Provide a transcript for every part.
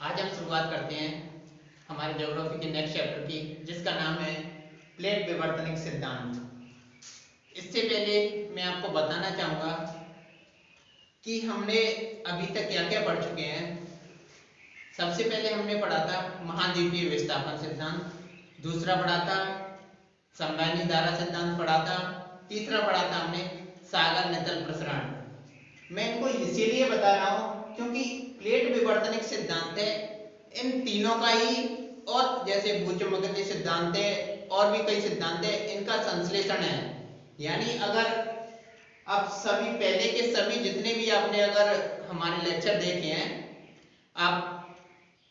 आज हम शुरुआत करते हैं हमारे ज्योग्राफी के नेक्स्ट चैप्टर की, जिसका नाम है प्लेट विवर्तनिक सिद्धांत। इससे पहले मैं आपको बताना चाहूँगा कि हमने अभी तक क्या क्या पढ़ चुके हैं। सबसे पहले हमने पढ़ा था महाद्वीपीय विस्थापन सिद्धांत, दूसरा पढ़ा था संवहनी धारा सिद्धांत पढ़ा था, तीसरा पढ़ा था हमने सागर नितल प्रसरण। मैं इनको इसीलिए बता रहा हूँ क्योंकि प्लेट विवर्तनिक सिद्धांत है इन तीनों का ही, और जैसे भूचुंबकत्व सिद्धांत है और भी कई सिद्धांत है, इनका संश्लेषण है। यानी अगर आप सभी पहले के सभी जितने भी आपने अगर हमारे लेक्चर देखे हैं, आप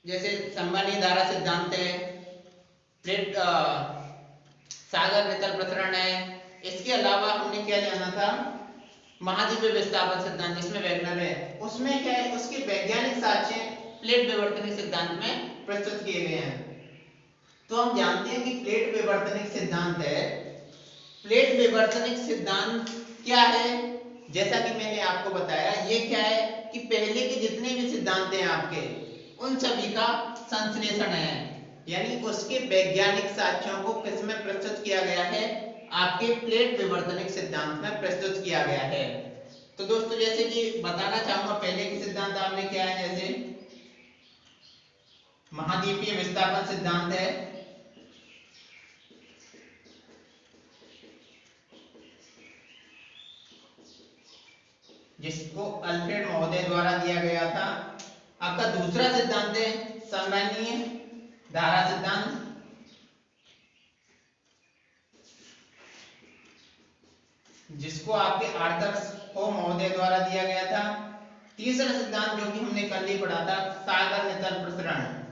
जैसे संवहनी धारा सिद्धांत है, प्लेट सागर नितल प्रसरण है, इसके अलावा हमने क्या जाना था महाद्वीपीय विस्थापन सिद्धांत जिसमें वैगनर है, उसमें क्या है उसके वैज्ञानिक साक्ष्य प्लेट विवर्तनिक सिद्धांत में प्रस्तुत किए गए हैं। तो हम जानते हैं कि प्लेट विवर्तनिक सिद्धांत है। प्लेट विवर्तनिक सिद्धांत क्या है? जैसा कि मैंने आपको बताया, ये क्या है कि पहले के जितने भी सिद्धांत हैं आपके, उन सभी का संश्लेषण है, यानी उसके वैज्ञानिक साक्ष्यों को किसमें प्रस्तुत किया गया है? आपके प्लेट विवर्तनिक सिद्धांत में प्रस्तुत किया गया है। तो दोस्तों जैसे कि बताना चाहूंगा, पहले के सिद्धांत आपने क्या है, जैसे महाद्वीपीय विस्थापन सिद्धांत है, जिसको अल्फ्रेड महोदय द्वारा दिया गया था। आपका दूसरा सिद्धांत है संवहनीय धारा सिद्धांत, जिसको आपके आर्थर को महोदय द्वारा दिया गया था। तीसरा सिद्धांत जो कि हमने कल ही पढ़ा था, सागर नितल प्रसरण,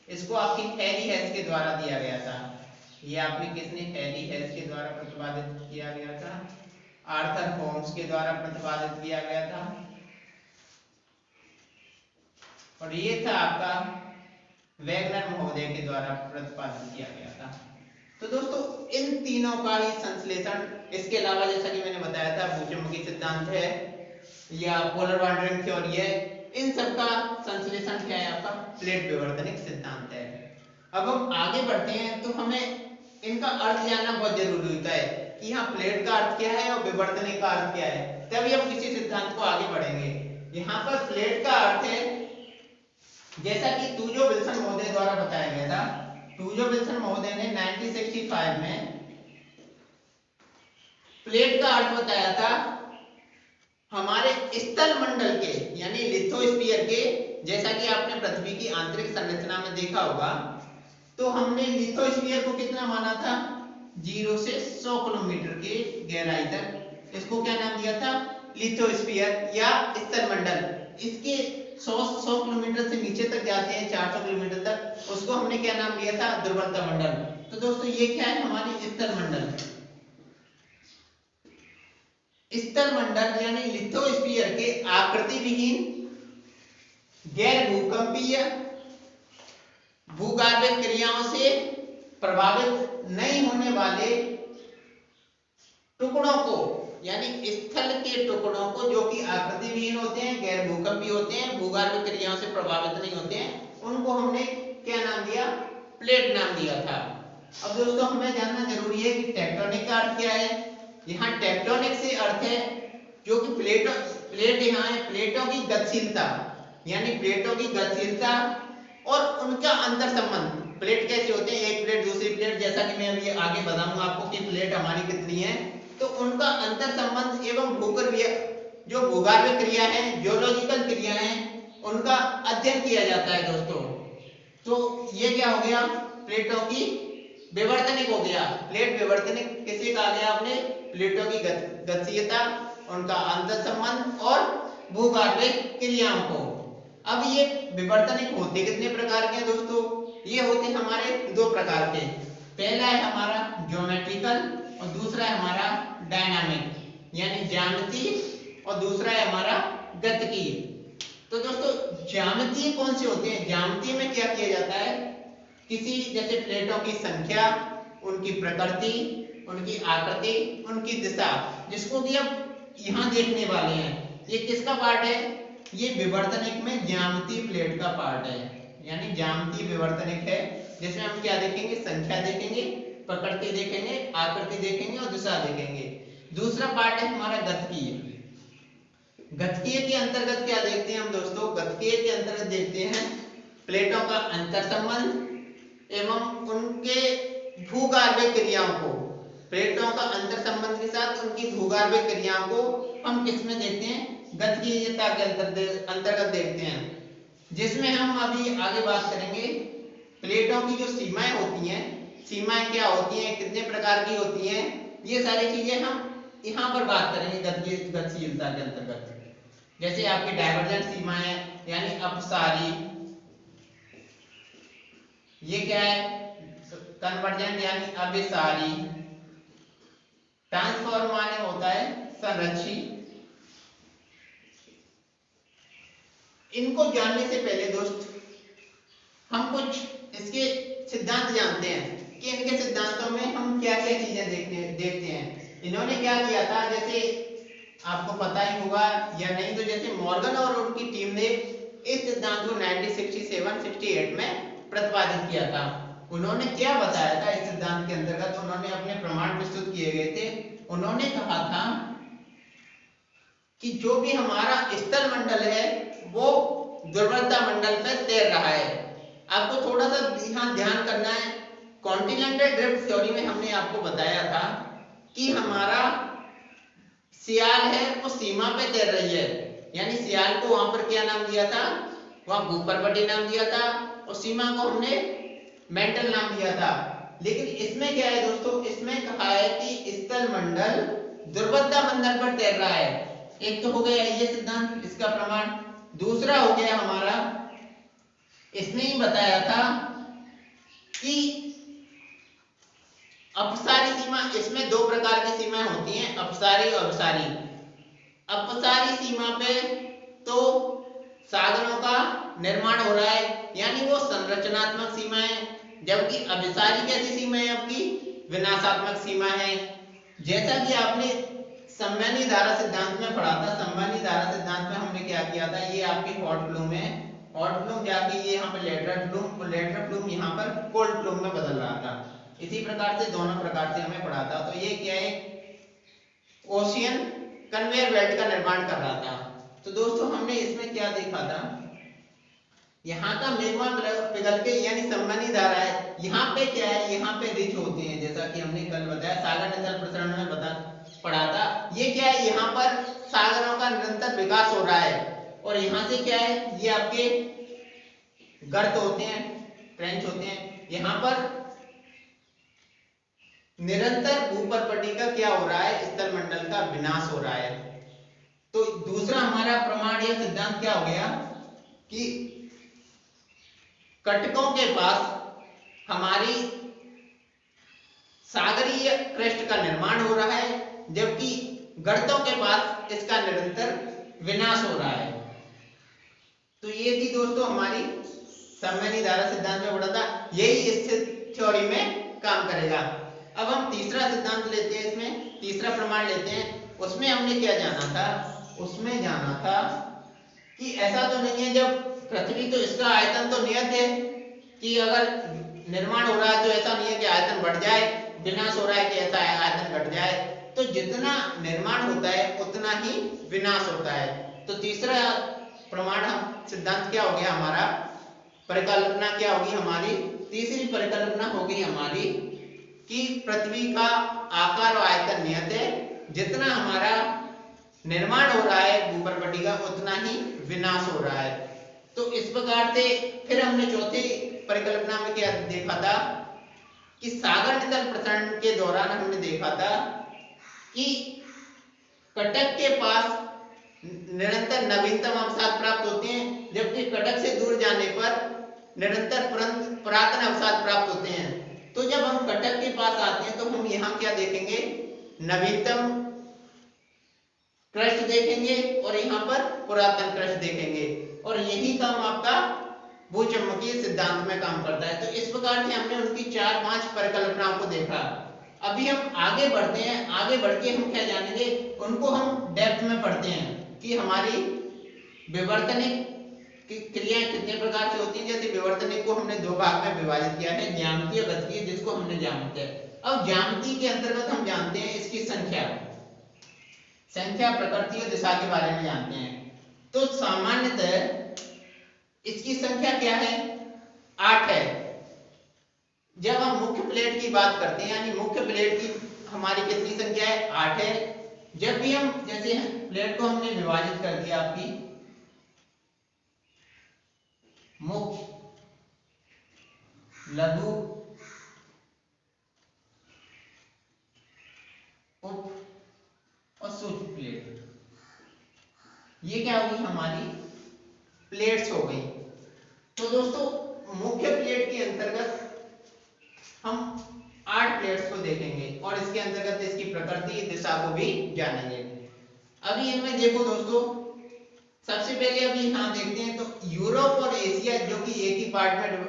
इसको आपकी हैरी हेस के द्वारा दिया गया था। ये आपने किसने? हैरी हेस के द्वारा प्रतिपादित किया गया था, आर्थर होम्स के द्वारा प्रतिपादित किया गया था, और ये था आपका वैगनर महोदय के द्वारा प्रतिपादित किया गया था। तो दोस्तों इन तीनों का ही संश्लेषण, इसके अलावा जैसा कि मैंने बताया था भूचुंबकीय सिद्धांत है या पोलर वांडरिंग थ्योरी है, इन सब का संश्लेषण क्या है? आपका प्लेट विवर्तनिक सिद्धांत है। अब हम आगे बढ़ते हैं तो हमें इनका अर्थ जानना बहुत जरूरी होता है कि हाँ प्लेट का अर्थ क्या है और विवर्तनिक का अर्थ क्या है, तभी हम किसी सिद्धांत को आगे बढ़ेंगे। यहाँ पर प्लेट का अर्थ है, जैसा कि टूजो विल्सन महोदय द्वारा बताया गया था। टूजो विल्सन महोदय ने 1965 में प्लेट का अर्थ बताया था हमारे स्थल मंडल के, यानी लिथोस्फीयर के। जैसा कि आपने पृथ्वी की आंतरिक संरचना में देखा होगा, तो हमने लिथोस्फीयर को कितना माना था? 0 से 100 किलोमीटर की गहराई तक। इसको क्या नाम दिया था? लिथोस्फीयर या स्थल मंडल। इसके 100 किलोमीटर से नीचे तक जाते हैं, 400 किलोमीटर तक, उसको हमने क्या नाम दिया था? दुर्बलता मंडल। तो दोस्तों ये क्या है? हमारी स्थल मंडल। स्थल मंडल यानी लिथोस्फीयर के आकृति विहीन, गैर भूकंपीय, भूगर्भिक क्रियाओं से प्रभावित नहीं होने वाले टुकड़ों को, यानी स्थल के टुकड़ों को जो कि आकृति विहीन होते हैं, गैर भूकंपीय होते हैं, भूगर्भिक क्रियाओं से प्रभावित नहीं होते हैं, उनको हमने क्या नाम दिया? प्लेट नाम दिया था। अब दोस्तों हमें जानना जरूरी है कि टेक्टोनिक का अर्थ क्या है। यहाँ टेक्टोनिक से अर्थ है जो कि प्लेट यहाँ है, प्लेटों की गतिशीलता, यानी प्लेटों की गतिशीलता और उनका अंतर संबंध। प्लेट कैसे होते हैं? एक प्लेट दूसरी प्लेट, जैसा कि मैं अभी आगे बताऊंगा आपको कि प्लेट हमारी कितनी है, तो उनका अंतर संबंध एवं भूगर्भीय जो भूगर्भिक क्रिया है, जियोलॉजिकल क्रिया है, उनका अध्ययन किया जाता है दोस्तों। तो ये क्या हो गया? प्लेटों की विवर्तनिक हो गया। प्लेट विवर्तनिक किसे कहा गया? आपने प्लेटों की गतिशीलता, उनका अंतर संबंध और भूगर्भिक क्रियाओं को। अब ये विवर्तनिक होते कितने प्रकार के हैं दोस्तों? ये होते हमारे दो प्रकार के। पहला है हमारा ज्योमेट्रिकल और दूसरा है हमारा डायनामिक, यानी ज्यामितीय, और दूसरा है हमारा गतिकीय। तो दोस्तों ज्यामितीय कौन से होते हैं? ज्यामितीय में क्या किया जाता है? किसी जैसे प्लेटों की संख्या, उनकी प्रकृति, उनकी आकृति, उनकी दिशा, जिसको कि अब यहाँ देखने वाले हैं, ये किसका पार्ट है? ये विवर्तनिक में ज्यामितीय प्लेट का पार्ट है, यानी ज्यामितीय विवर्तनिक है, जिसमें हम क्या देखेंगे? संख्या देखेंगे, प्रकृति देखेंगे, आकृति देखेंगे और दिशा देखेंगे। दूसरा पार्ट है हमारा गतिकीय। गतिकीय के अंतर्गत क्या देखते हैं हम दोस्तों? गतिकीय के अंतर्गत देखते हैं प्लेटों का अंतर संबंध एवं उनके भूगर्भीय क्रियाओं को। प्लेटों का अंतर संबंध के साथ उनकी भूगर्भीय क्रियाओं को हम किसमें देखते हैं? गतिकीयता के अंतर्गत देखते हैं, जिसमें हम अभी आगे बात करेंगे प्लेटों की जो सीमाएं होती हैं, सीमाएं क्या होती हैं, कितने प्रकार की होती हैं, ये सारी चीजें हम यहाँ पर बात करेंगे गतिशीलता के अंतर्गत। जैसे आपकी डाइवर्जेंट सीमाएं यानी अपसारी, ये क्या है? कन्वर्जेंट यानी अभिसारी, ट्रांसफॉर्म माने होता है संरक्षी। इनको जानने से पहले दोस्त हम कुछ इसके सिद्धांत जानते हैं कि इनके सिद्धांतों में हम क्या क्या चीजें देखते हैं। इन्होंने क्या किया था, जैसे आपको पता ही होगा या नहीं, तो जैसे मॉर्गन और उनकी टीम ने इस सिद्धांत को 1967-68 में प्रतिपादित किया था। उन्होंने क्या बताया था इस सिद्धांत के अंतर्गत? उन्होंने अपने प्रमाण प्रस्तुत किए गए थे। उन्होंने कहा था कि जो भी हमारा स्थल मंडल है वो दुर्बलता मंडल पर तैर रहा है। आपको थोड़ा सा ध्यान करना है। कॉन्टिनेंटल ड्रिफ्ट थ्योरी में हमने आपको बताया था कि हमारा सियाल है वो सीमा पे तैर रही है, यानी सियाल को वहां पर क्या नाम दिया था? वहां भूपर्वती नाम दिया था और सीमा को हमने मेंटल नाम दिया था। लेकिन इसमें क्या है दोस्तों? इसमें कहा है कि स्थल मंडल दुर्बलता मंडल पर तैर रहा है। एक तो हो गया ये सिद्धांत, इसका प्रमाण। दूसरा हो गया हमारा, इसने ही बताया था कि अपसारी सीमा, इसमें दो प्रकार की सीमाएं होती हैं, अपसारी और अभिसारी। अपसारी सीमा पे तो साधनों का निर्माण हो रहा है, यानी वो संरचनात्मक सीमा है, जबकि अभिसारी कैसी सीमा है? आपकी विनाशात्मक सीमा है। जैसा कि आपने संवहनी धारा सिद्धांत में पढ़ा था, संवहनी धारा सिद्धांत में हमने क्या किया था? ये आपकी हॉट फ्लूम है, हॉट फ्लूम जाके ये यहाँ पर लेटरल फ्लूम और लेटरल फ्लूम यहाँ पर कोल्ड फ्लूम में बदल रहा था। इसी प्रकार से दोनों प्रकार से हमें पढ़ा था। तो ये क्या है? ओशियन कन्वेयर बेल्ट का निर्माण कर रहा था। तो दोस्तों हमने इसमें क्या देखा था? यहाँ का मेग्मा पिघल के, यानी संवहनी धारा है, यहाँ पे क्या है? यहाँ पे रिच होते हैं, जैसा कि हमने कल बताया सागर नितल प्रसरण में पढ़ा था। ये क्या है? यहाँ पर सागरों का निरंतर विकास हो रहा है और यहाँ से क्या है? ये आपके गर्त होते हैं, ट्रेंच होते हैं। यहाँ पर निरंतर भूपर्वती का क्या हो रहा है? स्थल मंडल का विनाश हो रहा है। तो दूसरा हमारा प्रमाण या सिद्धांत क्या हो गया कि कटकों के पास हमारी सागरीय क्रस्ट का निर्माण हो रहा है, जबकि गर्तों के पास इसका निरंतर विनाश हो रहा है। तो ये थी दोस्तों हमारी संवहनी धारा सिद्धांत में पढ़ा था, यही इस थ्योरी में काम करेगा। अब हम तीसरा सिद्धांत लेते हैं, इसमें तीसरा प्रमाण लेते हैं। उसमें हमने क्या जाना था? उसमें जाना था कि ऐसा तो नहीं है जब पृथ्वी, तो इसका आयतन तो नियत है कि अगर निर्माण हो रहा है तो ऐसा नहीं है कि आयतन बढ़ जाए, विनाश हो रहा है कि ऐसा आयतन घट जाए। तो जितना निर्माण होता है उतना ही विनाश होता है। तो तीसरा प्रमाण हम सिद्धांत क्या हो गया हमारा? परिकल्पना क्या होगी हमारी? तीसरी परिकल्पना होगी हमारी कि पृथ्वी का आकार और आयतन नियत है, जितना हमारा निर्माण हो रहा है भूपर्वती का उतना ही विनाश हो रहा है। तो इस प्रकार से फिर हमने चौथी परिकल्पना में क्या देखा था कि सागर नितल प्रसरण के दौरान हमने देखा था कि कटक के पास निरंतर नवीनतम अवसाद प्राप्त होते हैं, जबकि कटक से दूर जाने पर निरंतर पुरातन अवसाद प्राप्त होते हैं। तो जब हम कटक के पास आते हैं तो हम यहाँ क्या देखेंगे? नवीनतम क्रस्ट देखेंगे और यहाँ पर पुरातन क्रस्ट देखेंगे, और यही काम आपका भूचुंबकीय सिद्धांत में काम करता है। तो इस प्रकार से हमने उनकी 4-5 परिकल्पनाओं को देखा। अभी हम आगे बढ़ते हैं, आगे बढ़ के हम क्या जानेंगे? उनको हम डेप्थ में पढ़ते हैं कि हमारी विवर्तनिक की क्रियाएं कितने प्रकार से होती हैं। जैसे विवर्तनिक को हमने दो भाग में विभाजित किया है, ज्यामितीय और गतिकीय, जिसको हमने ज्यामितीय। अब ज्यामिति के अंतर्गत हम जानते हैं इसकी संख्या, प्रकृति और दिशा के बारे में जानते हैं। तो सामान्यतः इसकी संख्या क्या है, 8 है। जब हम मुख्य प्लेट की बात करते हैं, यानी मुख्य प्लेट की हमारी कितनी संख्या है, 8 है। जब भी हम जैसे प्लेट को हमने विभाजित कर दिया, आपकी मुख्य, लघु, उप और सूक्ष्म प्लेट, ये क्या होगी, हमारी प्लेट्स हो गई। तो दोस्तों मुख्य प्लेट के अंतर्गत हम 8 प्लेट्स को देखेंगे और इसके अंतर्गत इसकी प्रकृति, दिशा को भी जानेंगे। अभी इनमें देखो दोस्तों, सबसे पहले अभी यहाँ देखते हैं तो यूरोप और एशिया जो कि एक ही पार्ट में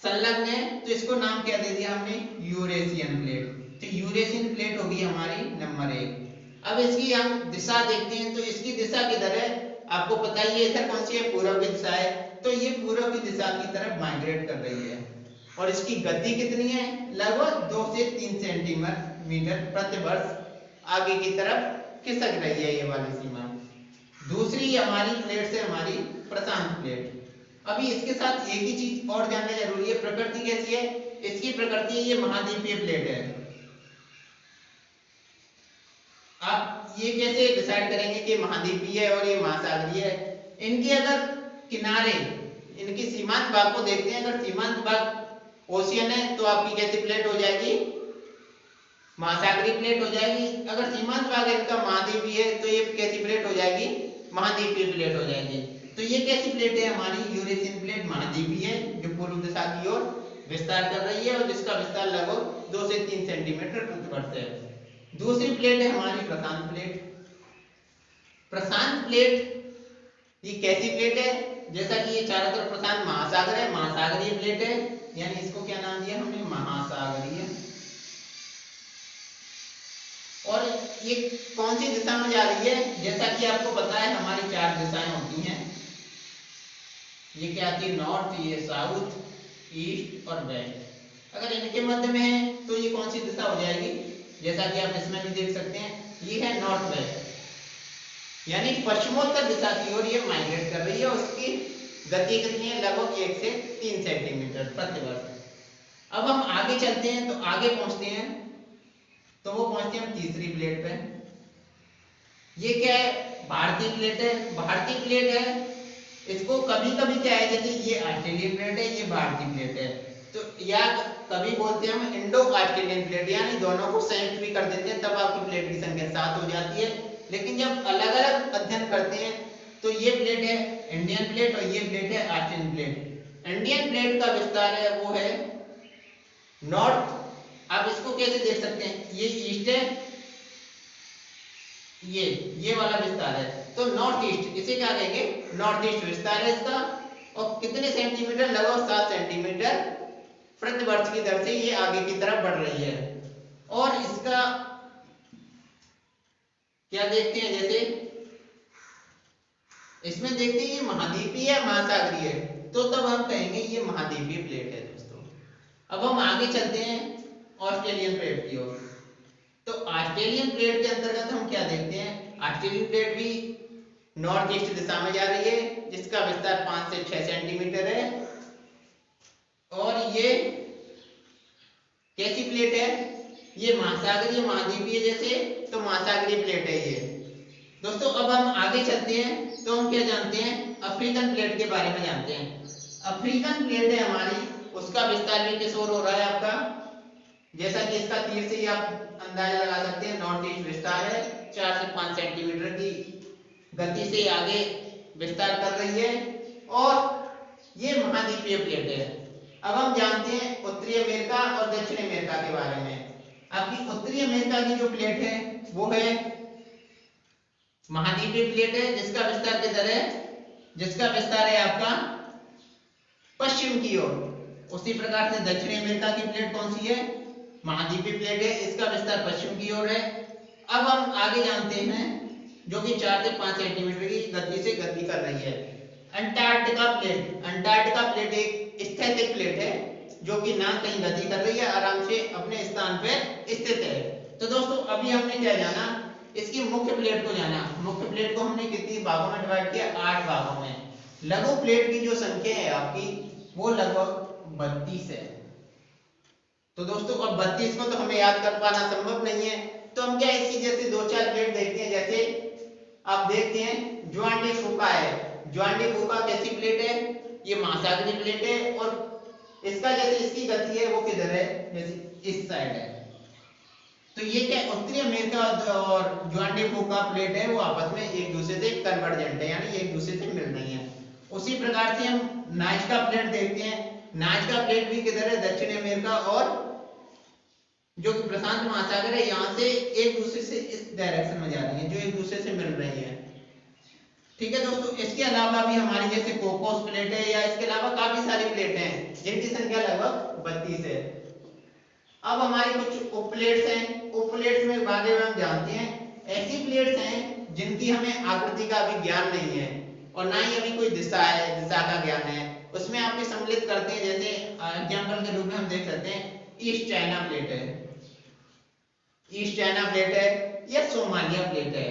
संलग्न है, तो इसको नाम क्या दे दिया हमने, यूरेशियन प्लेट। तो यूरेशियन प्लेट होगी हमारी नंबर 1। अब इसकी हम दिशा देखते हैं, तो इसकी दिशा किधर है, आपको पता ही है, इधर कौन सी है, पूर्व की दिशा है। तो ये पूर्व की दिशा की तरफ माइग्रेट कर रही है और इसकी गति कितनी है, लगभग 2 से 3 सेंटीमीटर प्रति वर्ष आगे की तरफ खिसक रही है, ये वाली सीमा। दूसरी हमारी प्लेट से हमारी प्रशांत प्लेट। अभी इसके साथ एक ही चीज और जानना जरूरी है, प्रकृति कैसी है, इसकी प्रकृति ये महाद्वीपीय प्लेट है। आप ये कैसे डिसाइड करेंगे कि महाद्वीपीय है और ये महासागरीय है, इनके अगर किनारे, इनकी सीमांत भाग को देखते हैं, अगर सीमांत भाग ओशियन है तो आपकी कैसी प्लेट हो जाएगी, महासागरीय प्लेट हो जाएगी। अगर सीमांत भाग इनका महाद्वीपीय है तो ये कैसी प्लेट हो जाएगी, महाद्वीपीय प्लेट हो जाएगी। तो ये कैसी प्लेट है, हमारी यूरेशियन प्लेट महाद्वीपीय है, जो पूर्व दिशा की ओर विस्तार कर रही है और जिसका विस्तार लगभग 2 से 3 सेंटीमीटर प्रति वर्ष है। दूसरी प्लेट है हमारी प्रशांत प्लेट। प्रशांत प्लेट ये कैसी प्लेट है, जैसा कि ये चारों तरफ प्रशांत महासागर है, महासागरीय प्लेट है, यानी इसको क्या नाम दिया हमने, महासागरीय। और ये कौन सी दिशा में जा रही है, जैसा कि आपको पता है हमारी 4 दिशाएं होती हैं। ये क्या आती है, नॉर्थ, ये साउथ, ईस्ट और वेस्ट। अगर इनके मध्य में है तो ये कौन सी दिशा हो जाएगी, जैसा कि आप इसमें भी देख सकते हैं, ये है नॉर्थ वेस्ट, यानी पश्चिमोत्तर दिशा की ओर ये माइग्रेट कर रही है। उसकी गति कितनी है, लगभग 1 से 3 सेंटीमीटर प्रति वर्ष। अब हम आगे चलते हैं, तो आगे पहुंचते हैं, तो वो पहुंचते हैं तीसरी प्लेट पे। ये क्या है, भारतीय प्लेट है। भारतीय प्लेट है, इसको कभी कभी क्या है, जैसे ये ऑस्ट्रेलियन प्लेट है, ये भारतीय प्लेट है, तो या कभी बोलते हैं हम इंडो ऑस्ट्रेलियन प्लेट, यानी दोनों को संयुक्त भी कर देते हैं, तब आपकी प्लेट की संख्या 7 हो जाती है। लेकिन जब अलग अलग अध्ययन करते हैं तो ये प्लेट है इंडियन प्लेट और ये प्लेट है ऑस्ट्रेलियन प्लेट। इंडियन प्लेट का विस्तार है वो है नॉर्थ। आप इसको कैसे देख सकते हैं, ये ईस्ट है, ये वाला विस्तार है, तो नॉर्थ ईस्ट, इसे क्या कहेंगे, नॉर्थ ईस्ट विस्तार है इसका। और कितने सेंटीमीटर, लगभग 7 सेंटीमीटर प्रति वर्ष की दर से ये आगे की तरफ बढ़ रही है। और इसका क्या देखते हैं, जैसे इसमें देखते हैं ये महाद्वीपीय है, महासागरीय है, तो तब हम कहेंगे ये महाद्वीपीय प्लेट है दोस्तों। अब हम आगे चलते हैं ऑस्ट्रेलियन प्लेट की ओर। तो ऑस्ट्रेलियन प्लेट के अंतर्गत हम क्या देखते हैं, ऑस्ट्रेलियन प्लेट भी नॉर्थ ईस्ट दिशा में जा रही है, जिसका विस्तार 5 से 6 सेंटीमीटर है। और ये कैसी प्लेट है, ये महासागरीय, महाद्वीपीय जैसे, तो महासागरीय प्लेट है ये दोस्तों। अब हम आगे चलते हैं, तो हम क्या जानते हैं, अफ्रीकन प्लेट के बारे में जानते हैं। अफ्रीकन प्लेट है हमारी, उसका विस्तार भी किस ओर हो रहा है आपका, जैसा कि इसका तीर से ही आप अंदाजा लगा सकते हैं, नॉर्थ ईस्ट विस्तार है, 4 से 5 सेंटीमीटर की गति से आगे विस्तार कर रही है और ये महाद्वीपीय प्लेट है। अब हम जानते हैं उत्तरी अमेरिका और दक्षिण अमेरिका के बारे में। आपकी उत्तरी अमेरिका की जो प्लेट है वो है महाद्वीपीय प्लेट है, जिसका विस्तार किधर है, जिसका विस्तार है आपका पश्चिम की ओर। उसी प्रकार से दक्षिण अमेरिका की प्लेट कौन सी है, महाद्वीपीय प्लेट है, इसका विस्तार पश्चिम की ओर है। अब हम आगे जानते हैं जो कि 4 से 5 सेंटीमीटर की गति से गति कर रही है। अंटार्कटिका प्लेट एक स्थैतिक प्लेट है जो कि ना कहीं गति कर रही है, आराम से अपने स्थान पर स्थित है। तो दोस्तों अभी हमने क्या जाना, इसकी मुख्य प्लेट को जाना। मुख्य प्लेट को हमने कितनी भागों में डिवाइड किया, 8 भागों में। लघु प्लेट की जो संख्या है आपकी वो लगभग 32 है। तो दोस्तों अब 32 को तो हमें याद कर पाना संभव नहीं है, तो हम क्या इसकी जैसे 2-4 प्लेट देखते हैं। जैसे आप देखते हैं जुआन डी फूका है। जुआन डी फूका कैसी प्लेट है, ये महासागरीय प्लेट है और इसका जैसे इसकी गति है वो किधर है, जैसे इस साइड है। तो ये क्या उत्तरी अमेरिका और जुआन डी फूका प्लेट है वो आपस में एक दूसरे से कन्वर्जेंट है, यानी एक दूसरे से मिल रही है। उसी प्रकार से हम नाइजका प्लेट देखते हैं। नाइजका प्लेट भी किधर है, दक्षिण अमेरिका और जो कि प्रशांत महासागर है, यहाँ से एक दूसरे से इस डायरेक्शन में जा रही है, जो एक दूसरे से मिल रही है। ठीक है दोस्तों, इसके अलावा भी हमारी जैसे कोकोस प्लेट है या इसके अलावा काफी सारी प्लेट हैं जिनकी संख्या लगभग 32 है। अब हमारी कुछ उपप्लेट्स हैं। उपप्लेट्स में बारे में हम जानते हैं ऐसी प्लेट्स हैं जिनकी हमें आकृति का अभी ज्ञान नहीं है और ना ही अभी कोई दिशा का ज्ञान है। उसमें आपके सम्मिलित करते हैं, जैसे एग्जाम्पल के रूप में हम देख सकते हैं ईस्ट चाइना प्लेट है, ईस्ट चाइना प्लेट है या सोमालिया प्लेट है।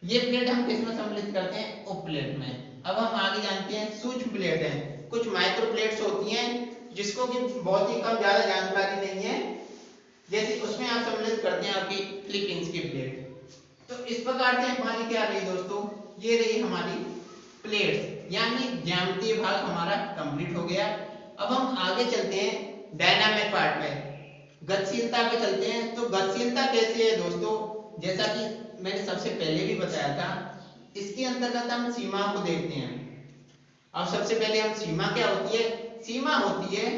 ये प्लेट हम किसमें सम्मिलित करते हैं, उपप्लेट में। अब हम आगे जानते हैं सूक्ष्म प्लेट है। कुछ माइक्रो प्लेट्स होती हैं जिसको कि बहुत ही कम ज्यादा जानकारी नहीं है, जैसे उसमें आप सम्मिलित करते हैं आपकी फिलीपींस की प्लेट। तो इस प्रकार से हमारी क्या रही दोस्तों, ये रही हमारी प्लेट्स, यानी ज्यामितीय भाग हमारा कंप्लीट हो गया। अब हम आगे चलते हैं डायनामिक पार्ट में, गतिशीलता पे चलते हैं। तो गतिशीलता कैसी है दोस्तों, जैसा कि मैंने सबसे पहले भी बताया था, इसके अंतर्गत हम सीमा को देखते हैं। अब सबसे पहले हम सीमा क्या होती है, सीमा होती है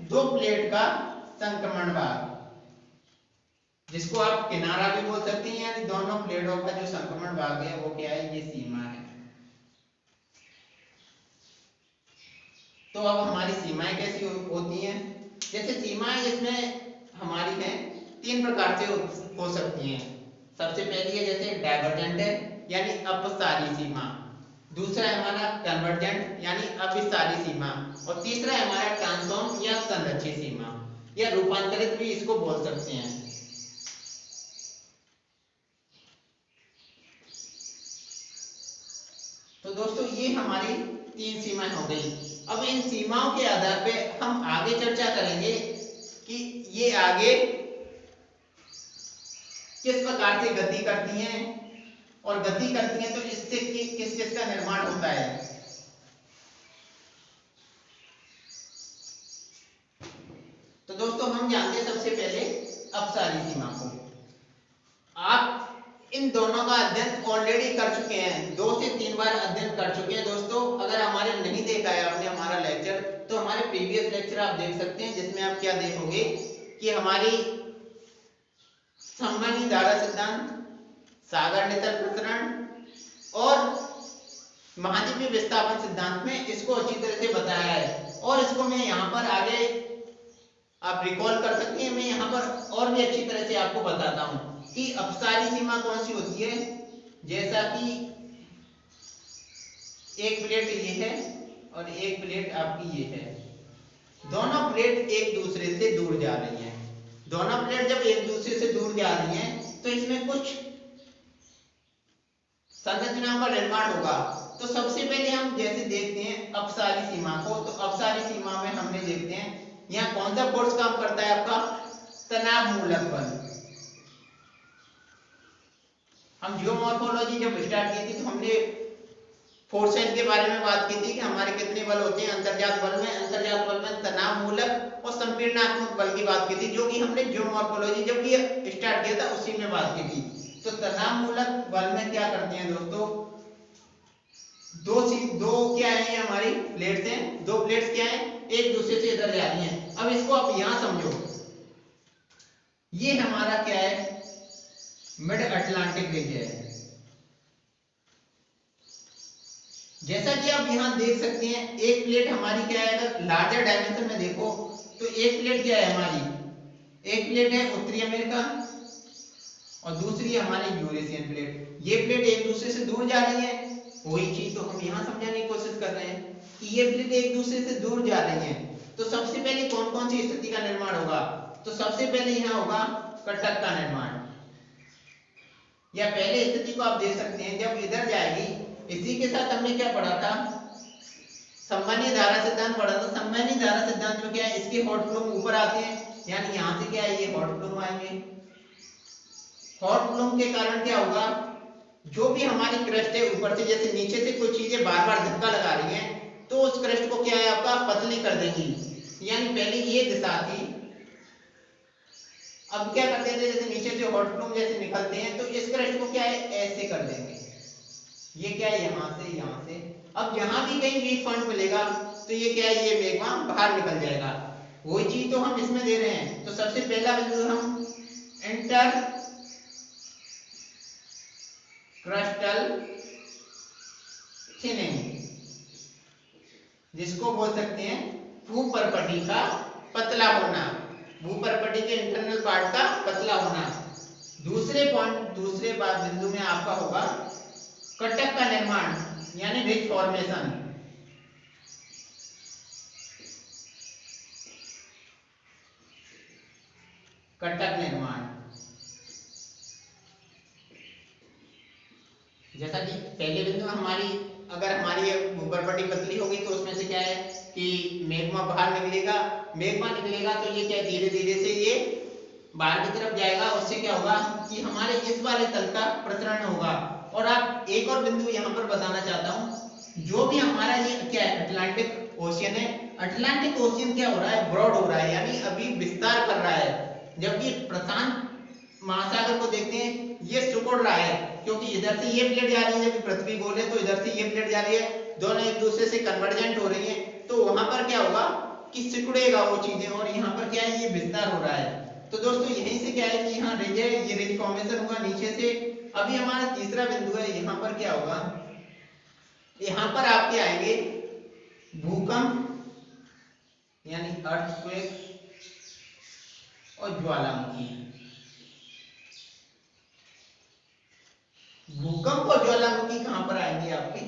दो प्लेट का संक्रमण भाग, जिसको आप किनारा भी बोल सकते हैं, यानी दोनों प्लेटों का जो संक्रमण भाग है वो क्या है, ये सीमा है। तो अब हमारी सीमाएं कैसी होती हैं, जैसे सीमाएं इसमें हमारी हैं 3 प्रकार से हो सकती हैं। सबसे पहली है जैसे डाइवर्जेंट है, यानी अपसारी सीमा। दूसरा है हमारा कन्वर्जेंट, यानी अभिसारी सीमा। और तीसरा है हमारा ट्रांसफॉर्म या संरक्षित सीमा, या रूपांतरित भी इसको बोल सकते हैं। तो दोस्तों ये हमारी 3 सीमाएं हो गई। अब इन सीमाओं के आधार पे हम आगे चर्चा करेंगे कि ये आगे किस प्रकार से गति करती हैं, और गति करती हैं तो इससे किस किस का निर्माण होता है। तो दोस्तों हम जानते हैं सबसे पहले अपसारी सीमा को। आप इन दोनों का अध्ययन ऑलरेडी कर चुके हैं, 2 से 3 बार अध्ययन कर चुके हैं दोस्तों। अगर हमारे नहीं देखा है आपने हमारा लेक्चर, तो हमारे प्रीवियस लेक्चर आप देख सकते हैं, जिसमें आप क्या देखोगे कि हमारी संबंधी धारा सिद्धांत, सागर नितल प्रसरण और महाद्वीपीय विस्थापन सिद्धांत में इसको अच्छी तरह से बताया है। और इसको मैं यहाँ पर आगे आप रिकॉल कर सकते हैं, मैं यहाँ पर और भी अच्छी तरह से आपको बताता हूँ कि अपसारी सीमा कौन सी होती है। जैसा कि एक प्लेट ये है और एक प्लेट आपकी ये है, दोनों प्लेट एक दूसरे से दूर जा रही हैं। दोनों प्लेट जब एक दूसरे से दूर जा रही हैं तो इसमें कुछ संरचनाओं का निर्माण होगा। तो सबसे पहले हम जैसे देखते हैं अपसारी सीमा को, तो अपसारी सीमा में हमने देखते हैं यहाँ कौन सा फोर्स काम करता है, आपका तनाव मूलक बल। हम जियोमॉर्फोलॉजी जब स्टार्ट की थी तो हमने फोर्सेस के बारे में बात की थी कि हमारे कितने बल होते हैं अंतर्जात बल में तनाव मूलक और संपीड़नात्मक बल की बात की थी, जो कि हमने जियोमॉर्फोलॉजी जब ये स्टार्ट किया था उसी में बात की थी। तो तनाव मूलक बल में क्या करते हैं दोस्तों, दो क्या है हमारी प्लेट्स हैं, 2 प्लेट्स क्या है एक दूसरे से इधर जा रही हैं। अब इसको आप यहां समझो, ये हमारा क्या है, मिड अटलांटिक रीजन है। जैसा कि आप यहां देख सकते हैं एक प्लेट हमारी क्या है, अगर लार्जर डायमेंशन में देखो तो एक प्लेट क्या है हमारी, एक प्लेट है उत्तरी अमेरिका और दूसरी है हमारी यूरेशियन प्लेट। ये प्लेट एक दूसरे से दूर जा रही है, वही चीज तो हम यहाँ समझाने की कोशिश कर रहे हैं कि ये प्लेट एक दूसरे से दूर जा रही है। तो सबसे पहले कौन कौन सी स्थिति का निर्माण होगा? तो सबसे पहले यहाँ होगा कटक का निर्माण, या पहले स्थिति को आप देख सकते हैं जब इधर जाएगी। इसी के साथ हमने क्या पढ़ा था? संवहनीय धारा सिद्धांत पढ़ा था। संवहनीय धारा सिद्धांत में क्या है, इसके हॉट फ्लूम ऊपर आते हैं, यानी यहाँ से क्या है, ये हॉट फ्लूम आएंगे। हॉट फ्लूम के कारण क्या होगा, जो भी हमारी क्रस्ट है ऊपर से, जैसे नीचे से कुछ चीजें बार बार धक्का लगा रही हैं, तो उस क्रस्ट को क्या है आपका पतली कर देगी। यानी पहले ये दिशा थी, अब क्या करते थे, जैसे नीचे से हॉट फ्लूम जैसे निकलते हैं तो इस क्रस्ट को क्या है ऐसे कर देंगे। ये क्या है यहाँ से यहाँ से, अब जहां भी कहीं वीक पॉइंट मिलेगा तो ये क्या है, ये मेग्मा बाहर निकल जाएगा। वही चीज तो हम इसमें दे रहे हैं। तो सबसे पहला बिंदु हम इंटर क्रस्टल थिनिंग, जिसको बोल सकते हैं भूपर्पटी का पतला होना, भूपर्पटी के इंटरनल पार्ट का पतला होना। दूसरे बिंदु में आपका होगा कटक का निर्माण, यानी रिज फॉर्मेशन। कटक निर्माण, जैसा कि पहले बिंदु में अगर हमारी भूपर्पटी पतली होगी तो उसमें से क्या है कि मेग्मा बाहर निकलेगा। मेग्मा निकलेगा तो ये क्या धीरे धीरे से ये बाहर की तरफ जाएगा। उससे क्या होगा कि हमारे इस वाले तल का प्रसरण होगा। और आप एक और बिंदु यहाँ पर बताना चाहता हूँ, जो भी हमारा ये क्या है अटलांटिक ओशियन है, अटलांटिक ओशियन क्या हो रहा है, ब्रॉड हो रहा है, यानी अभी विस्तार कर रहा है। जबकि प्रशांत महासागर को देखते हैं, ये सिकुड़ रहा है, क्योंकि इधर से ये प्लेट जा रही है, जबकि पृथ्वी गोल है तो इधर से ये प्लेट जा रही है, दोनों एक दूसरे से कन्वर्जेंट हो रही हैं। तो वहां पर क्या होगा कि सिकुड़ेगा वो चीजें, और यहाँ पर क्या है ये विस्तार हो रहा है। तो दोस्तों यहीं से क्या है कि यहाँ रिज है, ये रिज फॉर्मेशन होगा नीचे से। अभी हमारा तीसरा बिंदु है, यहाँ पर क्या होगा, यहाँ पर आपके आएंगे भूकंप, यानी अर्थक्वेक और ज्वालामुखी। भूकंप और ज्वालामुखी कहां पर आएंगे, आपके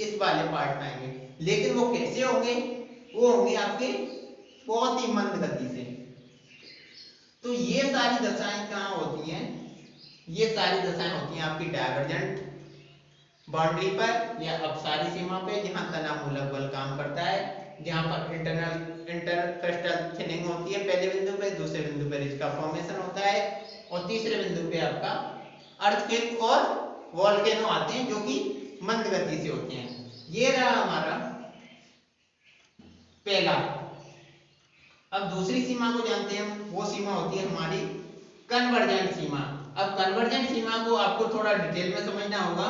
इस वाले पार्ट में आएंगे। लेकिन वो कैसे होंगे, वो होंगे आपके बहुत ही मंद गति से। तो ये सारी दशाएं कहां होती हैं, ये सारी दशाएं होती हैं आपकी डायवर्जेंट बाउंड्री पर या अपसारी सीमा पे, जहां तनाव मूलक बल काम करता है, जहां पर इंटरक्रस्टल थिनिंग होती है पहले बिंदु पे, दूसरे बिंदु पे रिज का फॉर्मेशन होता है, और तीसरे बिंदु पे आपका अर्थक्वेक और वोल्केनो आते हैं, जो कि मंद गति से होते हैं। ये रहा हमारा पहला। अब दूसरी सीमा को जानते हैं, वो सीमा होती है हमारी कन्वर्जेंट सीमा। अब कन्वर्जेंट सीमा को आपको थोड़ा डिटेल में समझना होगा,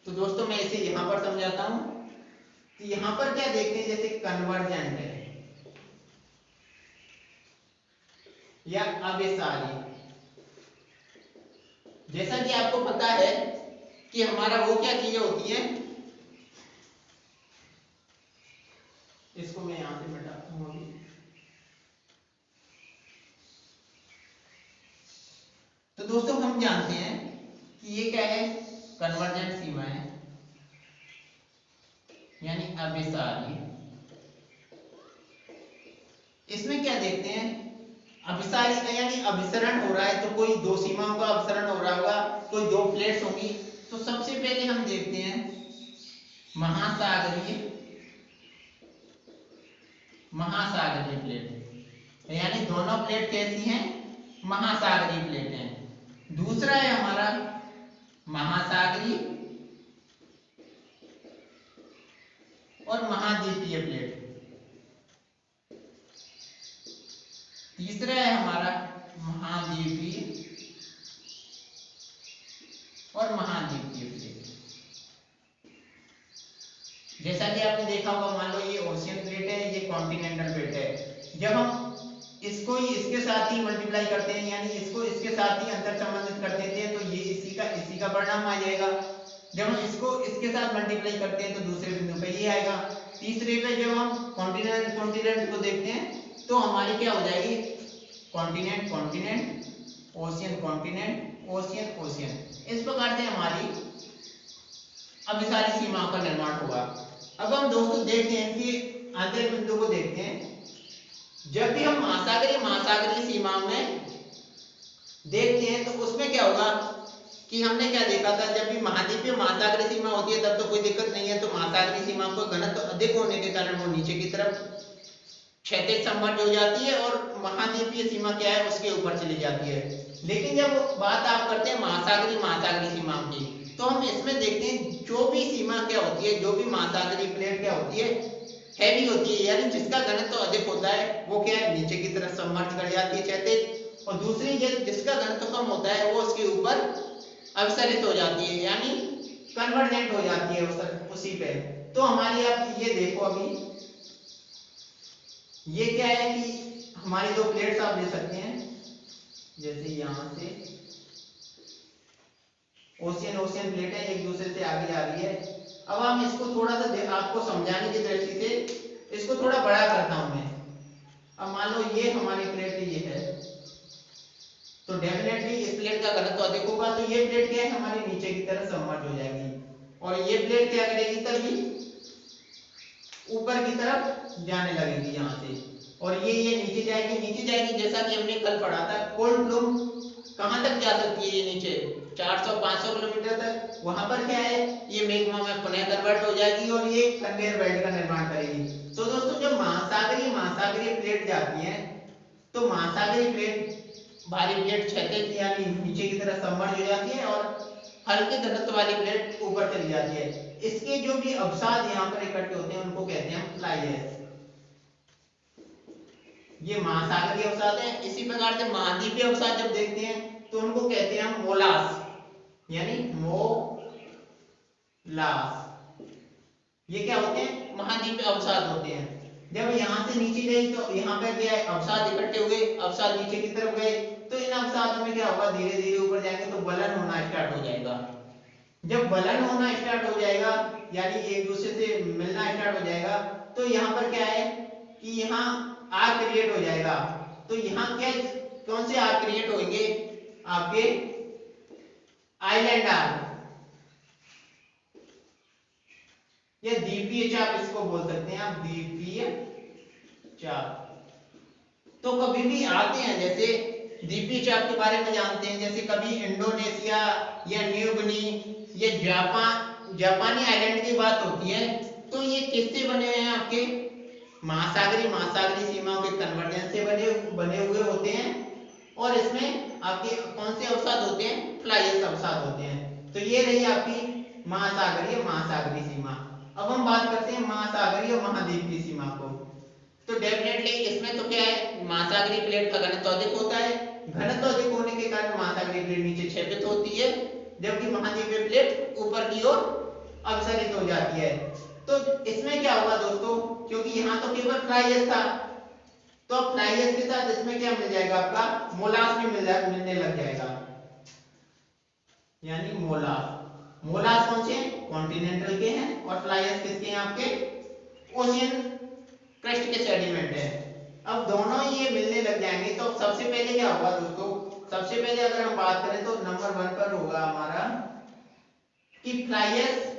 तो दोस्तों मैं इसे यहां पर समझाता हूं कि यहां पर क्या देखते हैं, जैसे कन्वर्जेंट है या अभिसारी। जैसा कि आपको पता है कि हमारा वो क्या चीजें होती है, इसको मैं यहां से मिटाता हूं अभी। तो दोस्तों हम जानते हैं कि ये क्या है, कन्वर्जेंट सीमा है, यानी अभिसारी। इसमें क्या देखते हैं, अभिसारी यानी अभिसरण हो रहा है, तो कोई दो सीमाओं का अभिसरण हो रहा होगा, कोई दो प्लेट्स होंगी। तो सबसे पहले हम देखते हैं महासागरीय प्लेट, यानी दोनों प्लेट कैसी हैं, महासागरीय प्लेट हैं। दूसरा है हमारा महासागरीय और महाद्वीपीय प्लेट। तीसरा है हमारा महाद्वीपीय और महाद्वीपीय प्लेट। जैसा कि आपने देखा होगा, मान लो ये ओशियन प्लेट है, ये कॉन्टिनेंटल प्लेट है। जब हम इसको ही इसके साथ ही मल्टीप्लाई करते हैं, यानी इसको इसके साथ ही अंतर संबंधित कर देते हैं, तो ये इसी का परिणाम आ जाएगा। जब हम इसको इसके साथ मल्टीप्लाई करते हैं तो दूसरे बिंदु पे ये आएगा। तीसरे पे जब हम कॉन्टिनेंट को देखते हैं तो हमारी क्या हो जाएगी, continent ocean continent ocean ocean. इस प्रकार से हमारी अभिसारी सीमाओं का निर्माण होगा। अब हम दोस्तों देखते हैं कि आंतरिक बिंदु को देखते हैं। जब भी हम महासागरीय सीमाओं में देखते हैं तो उसमें क्या होगा कि हमने क्या देखा था, जब भी महाद्वीपीय महासागरीय सीमा होती है तब तो कोई दिक्कत नहीं है, तो महासागरीय सीमा को घनत्व अधिक होने के कारण वो नीचे की तरफ क्षैतिज संवर्ज हो जाती है और महाद्वीपीय सीमा क्या है उसके ऊपर चली जाती है। लेकिन जब बात आप करते हैं महासागरीय सीमाओं की, तो हम इसमें देखते हैं जो भी सीमा क्या होती है, जो भी महासागरीय प्लेट क्या होती है, हैवी होती है, यानी जिसका घनत्व अधिक होता है वो क्या है नीचे की तरफ संवर्ज कर जाती है क्षैतिज, और दूसरी जिसका घनत्व कम होता है वो उसके ऊपर अवसरित हो जाती है, यानी कन्वर्जेंट हो जाती है उसी पे। तो हमारी आप ये देखो, अभी ये क्या है कि हमारी दो प्लेट्स आप ले सकते हैं, जैसे यहां से ओशियन प्लेट है, एक दूसरे से आगे जा रही है। अब हम इसको थोड़ा सा आपको समझाने की दृष्टि से इसको थोड़ा बड़ा करता हूं मैं। अब मान लो ये हमारी प्लेट ये है, तो डेफिनेटली इस प्लेट का घनत्व अधिक होगा, तो ये प्लेट क्या है हमारी नीचे की तरफ सबमर्ज हो जाएगी, और ये प्लेट क्या करेगी तभी ऊपर की तरफ जाने लगेगी यहाँ से, और ये नीचे जाएगी। जैसा कि हमने कल पढ़ा था, कोल्ड प्लूम कहाँ तक जा सकती है, ये नीचे 400-500 किलोमीटर तक। वहां पर क्या है ये मैग्मा में पुनः कन्वर्ट हो जाएगी और ये कन्वेयर बेल्ट का निर्माण करेगी। तो दोस्तों जब महासागरीय प्लेट जाती है, तो महासागरीय प्लेट भारी प्लेट क्षैतिज यानी नीचे की तरफ सबमर्ज हो जाती है और हल्के घनत्व वाली प्लेट ऊपर चली जाती है। इसके जो भी अवसाद यहाँ पर इकट्ठे होते हैं उनको कहते हैं फ्लाई ऐश। ये महासागरीय अवसाद है। इसी प्रकार से महाद्वीपीय अवसाद जब देखते हैं तो उनको कहते हैं हम मोलास, यानी मोलास। ये क्या होते हैं महाद्वीपीय अवसाद होते हैं। जब यहाँ से नीचे गए तो यहाँ पे क्या है अवसाद इकट्ठे हुए, अवसाद नीचे की तरफ गए, तो इन अवसादों में क्या होगा धीरे धीरे ऊपर जाएंगे तो बलन होना स्टार्ट हो जाएगा। जब बलन होना स्टार्ट हो जाएगा यानी एक दूसरे से मिलना स्टार्ट हो जाएगा, तो यहाँ पर क्या है कि यहाँ आर क्रिएट हो जाएगा। तो यहाँ क्या कौन से आर क्रिएट होंगे आपके आइलैंड आर या द्वीपीय चाप, इसको बोल सकते हैं आप द्वीपीय चाप। तो कभी भी आते हैं, जैसे द्वीपीय चाप के बारे में जानते हैं, जैसे कभी इंडोनेशिया या न्यू गिनी या जापानी आइलैंड की बात होती है, तो ये किससे बने हुए हैं आपके महासागरीय सीमाओं के कन्वर्जेंस से बने हुए होते हैं, और इसमें आपके कौन से अवसाद होते हैं फ्लाई ऐश अवसाद होते हैं। तो ये रही आपकी महासागरीय सीमा। अब हम बात करते हैं महासागरीय और महाद्वीपीय सीमा को। तो डेफिनेटली इसमें तो क्या है महासागरीय प्लेट का घनत्व अधिक होता है, घनत्व अधिक होने के कारण महासागरीय प्लेट नीचे क्षैतिज होती है, जबकि महाद्वीपीय प्लेट ऊपर की ओर अवसरित हो जाती है। तो इसमें क्या होगा दोस्तों, क्योंकि यहाँ तो केवल फ्लाई ऐश था, तो अब फ्लाई ऐश के साथ इसमें क्या मिल जाएगा आपका मोलास भी मिलने लग जाएगा, यानी मोलास कौन से कॉन्टिनेंटल के हैं और फ्लाई ऐश किसके हैं आपके ओशियन क्रस्ट के सेडिमेंट है। अब दोनों ये मिलने लग जाएंगे तो सबसे पहले क्या होगा दोस्तों, सबसे पहले अगर हम बात करें तो नंबर 1 पर होगा हमारा कि फ्लाई ऐश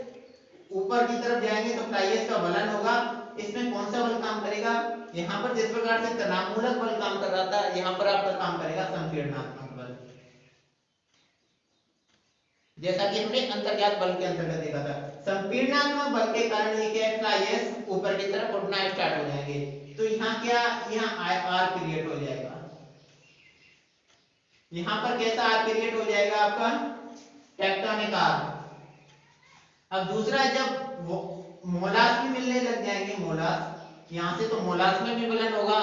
ऊपर की तरफ जाएंगे तो फ्लाई ऐश का बलन होगा। इसमें कौन सा बल काम करेगा, यहाँ पर जिस प्रकार से तनावमूलक बल काम कर रहा था, यहाँ पर आपका काम करेगा संपीड़नात्मक बल, जैसा कि हमने अंतर्जात बल के अंतर्गत देखा था। संपीड़नात्मक बल के कारण ये क्या है फ्लाई ऐश ऊपर की तरफ उठना स्टार्ट हो जाएंगे। तो यहाँ क्या यहाँ आर क्रिएट हो जाएगा, यहाँ पर कैसा आर क्रिएट हो जाएगा आपका टेक्टोनिक आर। अब दूसरा जब मोलास भी मिलने लग जाएंगे, मोलास यहाँ से तो मोलास में भी बलन होगा,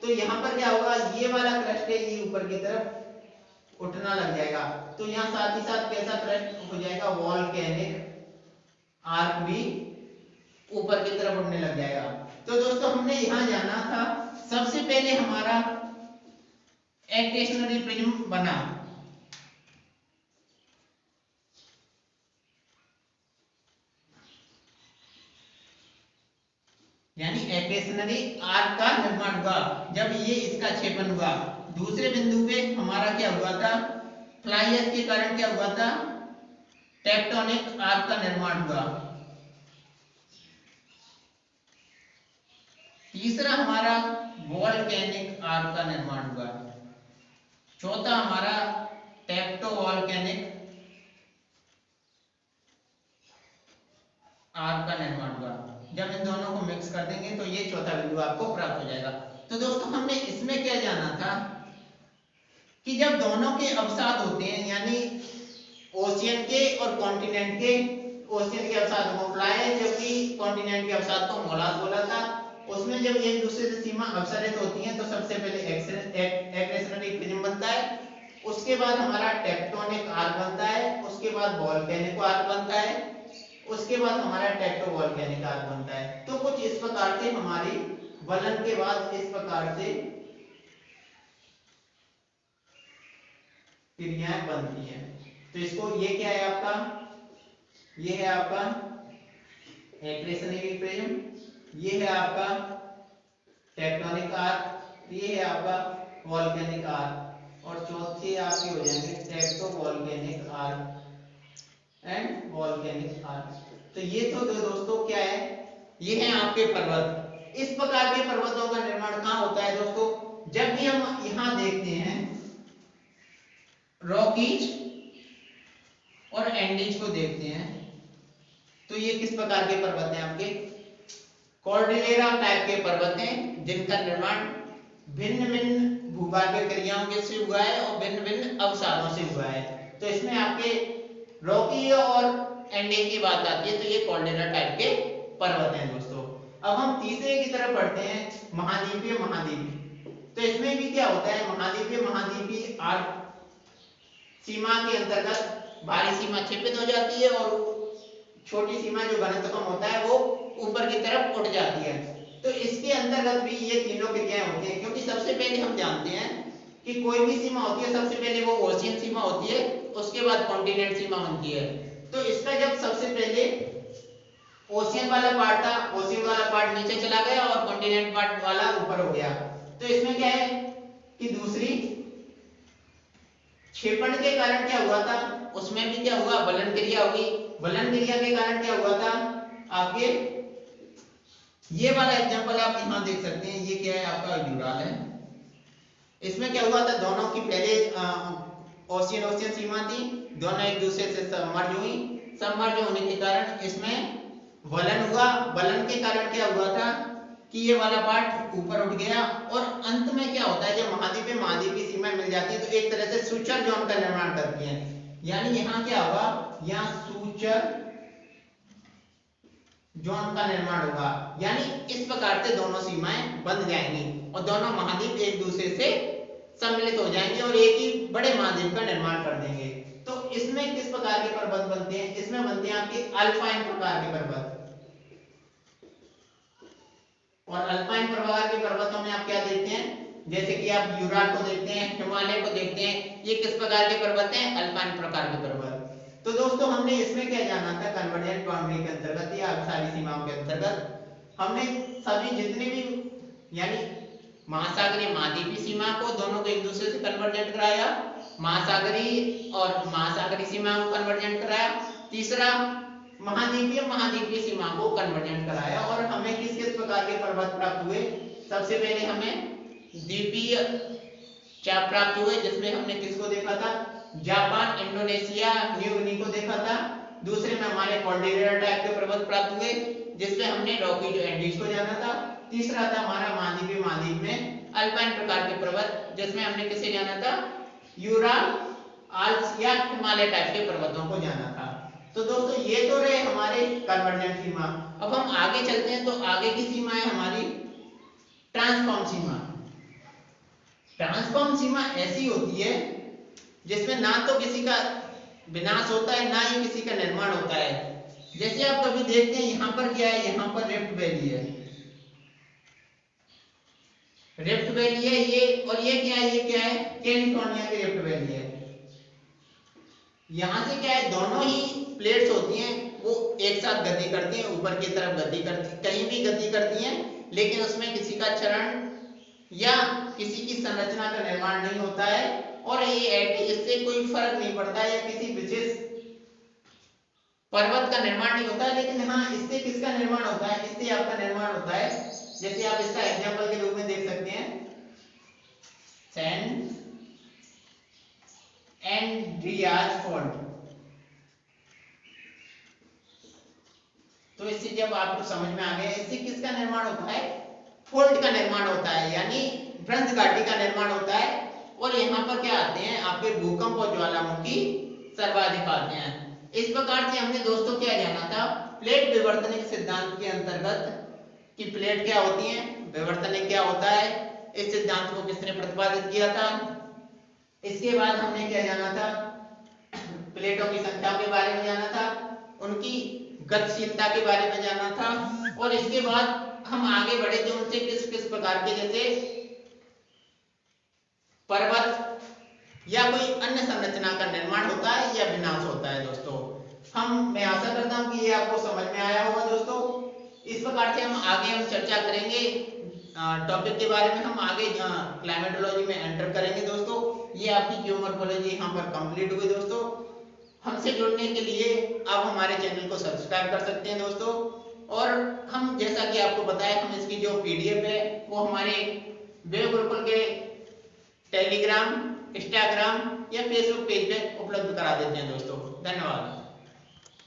तो यहाँ पर क्या होगा ये वाला क्रस्ट है ये ऊपर की तरफ उठना लग जाएगा। तो यहाँ साथ ही साथ कैसा क्रस्ट हो जाएगा वोल्केनिक आर्क भी ऊपर की तरफ उठने लग जाएगा। तो दोस्तों हमने यहाँ जाना था, सबसे पहले हमारा एक्टेशनरी प्रिज्म बना, यानी एक्टेशनरी आर्क का निर्माण हुआ जब ये इसका क्षेपण हुआ। दूसरे बिंदु पे हमारा क्या हुआ था फ्लाई ऐश के कारण क्या हुआ था, टेक्टोनिक आर्क का निर्माण हुआ। तीसरा हमारा वोल्केनिक आर्क का निर्माण हुआ। चौथा हमारा टेक्टो वोल्केनिक आर्क का निर्माण हुआ। जब इन दोनों को मिक्स कर देंगे तो ये चौथा बिंदु आपको प्राप्त हो जाएगा। तो दोस्तों हमने इसमें क्या जाना था कि जब दोनों के अवसाद होते हैं, यानी ओशियन के और कॉन्टिनेंट के, ओशियन के अवसाद को फ्लाई जबकि कॉन्टिनेंट के अवसाद को मोलास बोला था, उसमें जब एक दूसरे से सीमा अपसरित होती है तो सबसे पहले एक्रेशनरी प्रिज्म बनता है, उसके बाद हमारा टेक्टोनिक आर्क बनता है, उसके बाद वोल्केनिक आर्क बनता है, उसके बाद हमारा टेक्टो वोल्केनिक आर्क बनता है। तो कुछ इस प्रकार से हमारी वलन के बाद इस प्रकार से क्रियाएं बनती हैं। तो इसको ये क्या है आपका, ये है आपका एक्रेशनरी प्रिज्म, ये है आपका टेक्टोनिक आर्क, ये है आपका वोल्केनिक आर्क, और चौथे आपके हो जाएंगे टेक्टो volcanic arc and volcanic arc. तो ये तो दोस्तों क्या है, ये है आपके पर्वत। इस प्रकार के पर्वतों का निर्माण कहाँ होता है दोस्तों, जब भी हम यहां देखते हैं रॉकीज और एंडीज को देखते हैं, तो ये किस प्रकार के पर्वत हैं आपके, कॉर्डिलेरा टाइप के पर्वत हैं, जिनका निर्माण भिन्न भिन्न भूभागीय क्रियाओं के से हुआ है और भिन्न भिन्न अवसादों से हुआ है। तो इसमें आपके रॉकी और एंडीज की बात आती है, तो ये कॉर्डिलेरा टाइप के पर्वत हैं दोस्तों। अब हम तीसरे की तरफ बढ़ते हैं, महाद्वीपीय महाद्वीप। तो इसमें भी क्या होता है, महाद्वीपीय महाद्वीपीय आर्क सीमा के अंतर्गत भारी सीमा छिपित हो जाती है और छोटी सीमा जो घनत्व कम होता है वो ऊपर की तरफ उठ जाती है। तो इसके अंतर्गत भी ये तीनों क्रियाएं होती हैं, क्योंकि सबसे पहले हम जानते हैं कि कोई भी सीमा होती है सबसे पहले वो ओशियन सीमा होती है, उसके बाद कॉन्टिनेंट सीमा बनती है। तो इसका जब सबसे पहले ओशियन वाला पार्ट था, ओशियन वाला पार्ट नीचे चला गया और कॉन्टिनेंट पार्ट वाला ऊपर हो गया। तो इसमें क्या है कि दूसरी क्षेपण के कारण क्या हुआ था, उसमें भी क्या हुआ, बलन क्रिया हुई। बलन क्रिया के कारण क्या हुआ था आपके, ये वाला एग्जांपल आप यहां देख सकते हैं, ये क्या है आपका यूराल है। इसमें क्या हुआ था, दोनों की पहले ओशियन ओशियन सीमा थी, दोनों एक दूसरे से सबमर्ज हुई। सबमर्ज होने के कारण इसमें वलन हुआ। वलन के कारण क्या हुआ था कि ये वाला पार्ट ऊपर उठ गया, और अंत में क्या होता है, जब महाद्वीपीय महाद्वीपीय सीमा मिल जाती है तो एक तरह से सूचर जोन का निर्माण करती है। यानी यहाँ क्या होगा, यहाँ सूचर जोन का निर्माण होगा, यानी इस प्रकार से दोनों सीमाएं बंध जाएंगी और दोनों महाद्वीप एक दूसरे से सम्मिलित हो जाएंगे और एक ही बड़े महाद्वीप का निर्माण कर देंगे। तो इसमें किस प्रकार के पर्वत बनते हैं, इसमें बनते हैं आपके अल्पाइन प्रकार के पर्वत। और अल्पाइन प्रकार के पर्वतों में आप क्या देखते हैं, जैसे कि आप यूराल को देखते हैं, हिमालय को देखते हैं, ये किस प्रकार के पर्वत हैं, अल्पाइन प्रकार के पर्वत। तो दोस्तों हमने इसमें क्या जाना था, कन्वर्जेंट बाउंड्री के अंतर्गत या अभिसारी सीमाओं के अंतर्गत हमने सभी जितने भी यानी महासागरीय महाद्वीपीय सीमा को दोनों को एक दूसरे से कन्वर्जेंट कराया, महासागरीय और महासागरीय सीमा को कन्वर्जेंट कराया, तीसरा महाद्वीपीय महाद्वीपीय सीमा को कन्वर्जेंट कराया। और हमें किस किस प्रकार के पर्वत प्राप्त हुए, सबसे पहले हमें द्वीपीय चाप प्राप्त हुए, जिसमें हमने किसको देखा था, जापान, इंडोनेशिया, न्यू गिनी को देखा था। दूसरे में हमारे कॉर्डिलेरा टाइप के पर्वत प्राप्त हुए, जिसमें हमने रॉकी एंडीज को जाना था। तीसरा था हमारा महाद्वीपीय महाद्वीप में अल्पाइन प्रकार के पर्वत, जिसमें हमने किसे जाना था, यूराल, आल्प्स या हिमालय टाइप के पर्वतों को जाना था। तो दोस्तों ये तो रहे हमारे कन्वर्जेंट सीमा। अब हम आगे चलते हैं, तो आगे की सीमा है हमारी ट्रांसफॉर्म सीमा। ट्रांसफॉर्म सीमा ऐसी होती है जिसमें ना तो किसी का विनाश होता है, ना ही किसी का निर्माण होता है। जैसे आप कभी देखते हैं यहाँ पर क्या है, यहाँ पर रिफ्ट वैली है, रिफ्ट वैली है ये, और ये क्या है, ये क्या है, कैलिफोर्निया की रिफ्ट वैली है। यहाँ से क्या है, दोनों ही प्लेट्स होती हैं वो एक साथ गति करती हैं, ऊपर की तरफ गति करती, कहीं भी गति करती हैं, लेकिन उसमें किसी का चरण या किसी की संरचना का निर्माण नहीं होता है। और ये एटी इससे कोई फर्क नहीं पड़ता या किसी विशेष पर्वत का निर्माण नहीं होता है, लेकिन हाँ इससे किसका निर्माण होता है, इससे आपका निर्माण होता है, जैसे आप इसका एग्जांपल के रूप में देख सकते हैं सैंड एंड्रियाज फोल्ड। तो इससे जब आपको समझ में आ गया इससे किसका निर्माण होता है, फोल्ड का निर्माण होता है, यानी भ्रंश घाटी का निर्माण होता है। और यहाँ पर क्या आते हैं आपके भूकंप और ज्वालामुखी सर्वाधिक आते हैं। इस प्रकार से हमने दोस्तों क्या जाना था, प्लेट विवर्तनिक सिद्धांत के अंतर्गत कि प्लेट क्या होती है, विवर्तनिक क्या होता है, इस सिद्धांत को किसने प्रतिपादित किया था। इसके बाद हमने क्या जाना था, प्लेटों की संख्या के बारे में जाना था, उनकी गतिशीलता के बारे में जाना था, और इसके बाद हम आगे बढ़े थे उनसे किस किस प्रकार के जैसे पर्वत या कोई अन्य संरचना का निर्माण होता है या विनाश होता है। दोस्तों मैं आशा करता हूं कि ये आपको समझ में आया होगा। दोस्तों इस प्रकार से हम आगे चर्चा करेंगे टॉपिक के बारे में, हम आगे क्लाइमेटोलॉजी में एंटर करेंगे। दोस्तों ये आपकी जियोमॉर्फोलॉजी यहाँ पर कंप्लीट हुई। दोस्तों हमसे जुड़ने के लिए आप हमारे चैनल को सब्सक्राइब कर सकते हैं दोस्तों, और हम जैसा कि आपको बताया हम इसकी जो पीडीएफ है वो हमारे वेब गुरुकुल के टेलीग्राम, इंस्टाग्राम या फेसबुक पेज पे उपलब्ध करा देते हैं। दोस्तों धन्यवाद।